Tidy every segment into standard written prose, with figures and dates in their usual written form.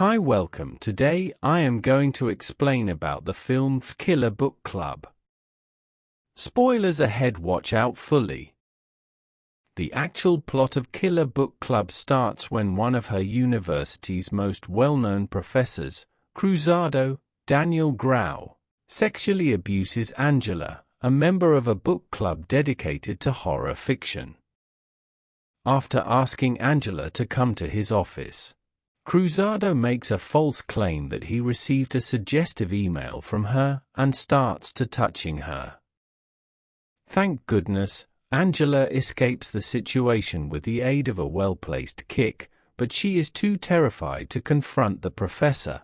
Hi, welcome. Today I am going to explain about the film Killer Book Club. Spoilers ahead, watch out fully. The actual plot of Killer Book Club starts when one of her university's most well-known professors, Cruzado, Daniel Grau, sexually abuses Angela, a member of a book club dedicated to horror fiction. After asking Angela to come to his office, Cruzado makes a false claim that he received a suggestive email from her and starts to touching her. Thank goodness, Angela escapes the situation with the aid of a well-placed kick, but she is too terrified to confront the professor.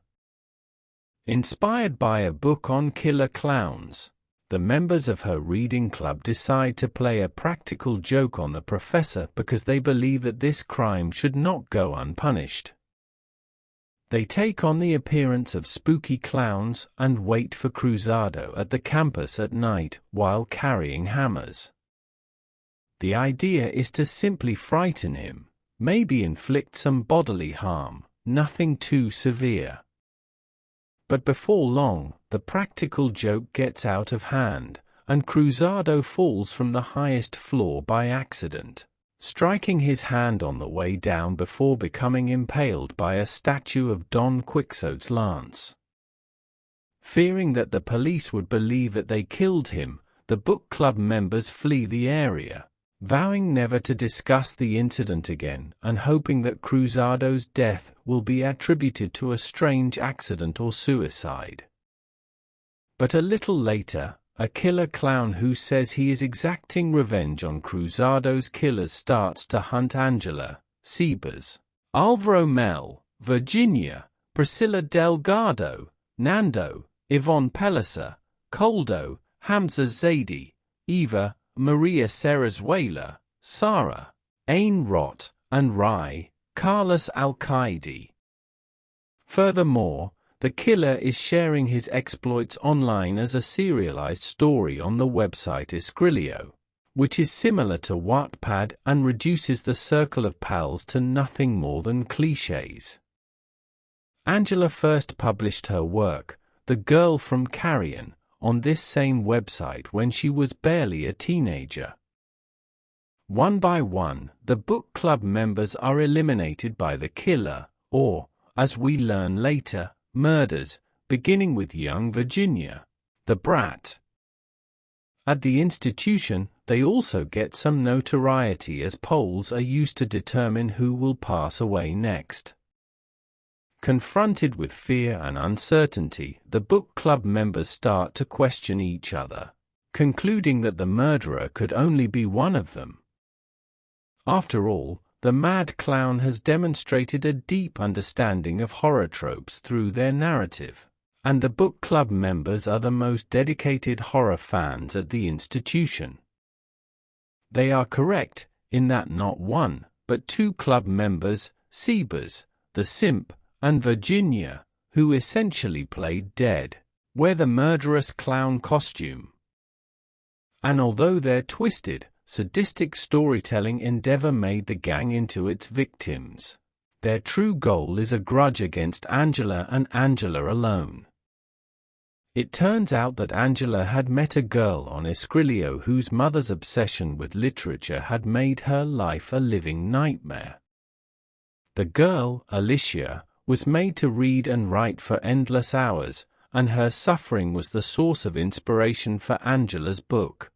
Inspired by a book on killer clowns, the members of her reading club decide to play a practical joke on the professor because they believe that this crime should not go unpunished. They take on the appearance of spooky clowns and wait for Cruzado at the campus at night while carrying hammers. The idea is to simply frighten him, maybe inflict some bodily harm, nothing too severe. But before long, the practical joke gets out of hand, and Cruzado falls from the highest floor by accident, striking his hand on the way down before becoming impaled by a statue of Don Quixote's lance. Fearing that the police would believe that they killed him, the book club members flee the area, vowing never to discuss the incident again and hoping that Cruzado's death will be attributed to a strange accident or suicide. But a little later, a killer clown who says he is exacting revenge on Cruzado's killers starts to hunt Angela, Sebas, Alvaro Mel, Virginia, Priscilla Delgado, Nando, Yvonne Pellicer, Coldo, Hamza Zaidi, Eva, Maria Sarazuela, Sarah, Ain Rott, and Rai, Carlos Al-Qaidi. Furthermore, the killer is sharing his exploits online as a serialized story on the website Escrilio, which is similar to Wattpad and reduces the circle of pals to nothing more than cliches. Angela first published her work, The Girl from Carrion, on this same website when she was barely a teenager. One by one, the book club members are eliminated by the killer, or, as we learn later, murders, beginning with young Virginia, the brat. At the institution, they also get some notoriety as polls are used to determine who will pass away next. Confronted with fear and uncertainty, the book club members start to question each other, concluding that the murderer could only be one of them. After all, the mad clown has demonstrated a deep understanding of horror tropes through their narrative, and the book club members are the most dedicated horror fans at the institution. They are correct in that not one, but two club members, Sebas, the simp, and Virginia, who essentially played dead, wear the murderous clown costume. And although their twisted, sadistic storytelling endeavor made the gang into its victims, their true goal is a grudge against Angela and Angela alone. It turns out that Angela had met a girl on Escrilio whose mother's obsession with literature had made her life a living nightmare. The girl, Alicia, was made to read and write for endless hours, and her suffering was the source of inspiration for Angela's book.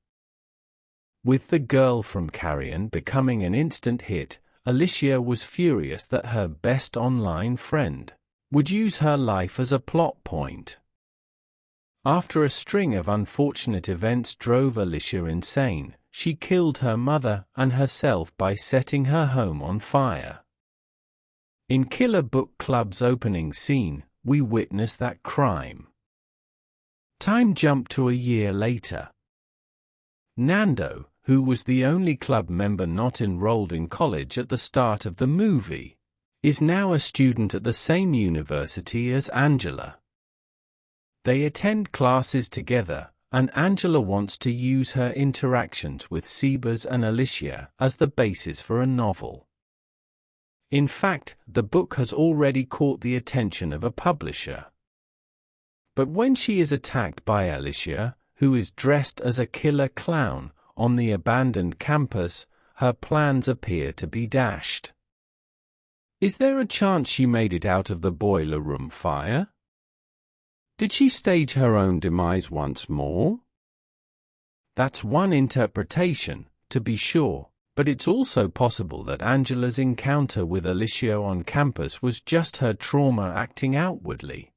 With The Girl from Carrion becoming an instant hit, Alicia was furious that her best online friend would use her life as a plot point. After a string of unfortunate events drove Alicia insane, she killed her mother and herself by setting her home on fire. In Killer Book Club's opening scene, we witness that crime. Time jump to a year later. Nando, who was the only club member not enrolled in college at the start of the movie, is now a student at the same university as Angela. They attend classes together, and Angela wants to use her interactions with Sebas and Alicia as the basis for a novel. In fact, the book has already caught the attention of a publisher. But when she is attacked by Alicia, who is dressed as a killer clown, on the abandoned campus, her plans appear to be dashed. Is there a chance she made it out of the boiler room fire? Did she stage her own demise once more? That's one interpretation, to be sure, but it's also possible that Angela's encounter with Alicia on campus was just her trauma acting outwardly.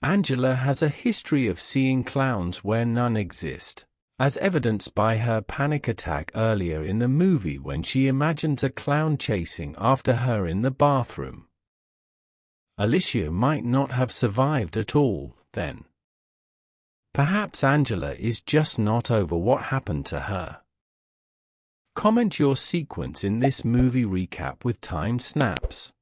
Angela has a history of seeing clowns where none exist, as evidenced by her panic attack earlier in the movie when she imagines a clown chasing after her in the bathroom. Alicia might not have survived at all, then. Perhaps Angela is just not over what happened to her. Comment your sequence in this movie recap with time snaps.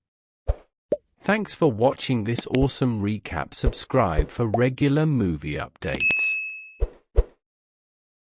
Thanks for watching this awesome recap. Subscribe for regular movie updates.